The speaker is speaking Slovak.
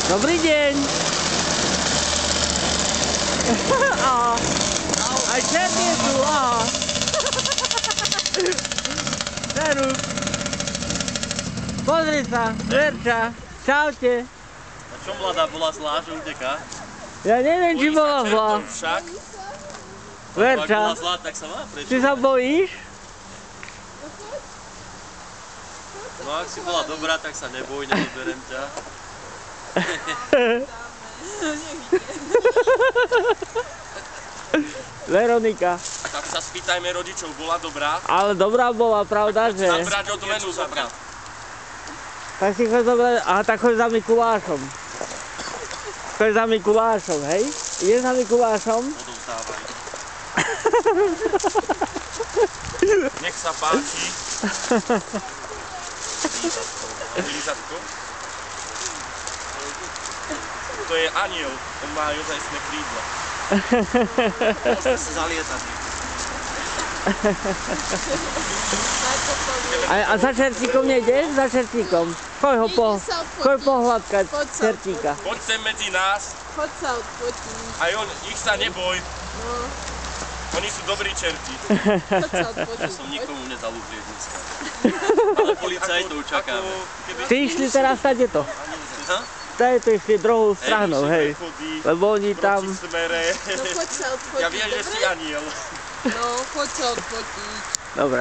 Dobrý deň. Aha. Aj černý je tu, aha. Serus. Pozri sa, Verča. Čaute. A čo mladá bola zlá, že uteká? Ja neviem, či bola zlá. Však. Verča, Ak bola zlá, tak sa má prečo. ty sa bojíš? No ak si bola dobrá, tak sa neboj, nezoberem ťa. Veronika. Tak sa spýtajme rodičov, bola dobrá? Ale dobrá bola, pravda, že? Zabrať odmenu, zabrať. Tak si choď zobrať, aha, tak choď za Mikulášom. Choď za Mikulášom, hej? Ideš za Mikulášom? Odovzdávaj. Nech sa páči. Lízatko. To je aniel, on má ozajstné krídla. Môžete sa zalietať. A za čertíkom nejdeš? Za čertíkom. Choď ho pohľadkať, čertíka. Poď sem medzi nás. Choď sa odfotiť. Aj on, ich sa neboj. No, Oni sú dobrí čerti. choď sa odfotiť. Som nikomu nezalúbil dneska. Ale policajtov čakáme. Ty išli teraz tadeto. Tadeto išli druhou stranou, hej. Lebo oni tam... No choď sa odfotiť, Ja viem, že si aniel. No, choď sa odfotiť. Dobre.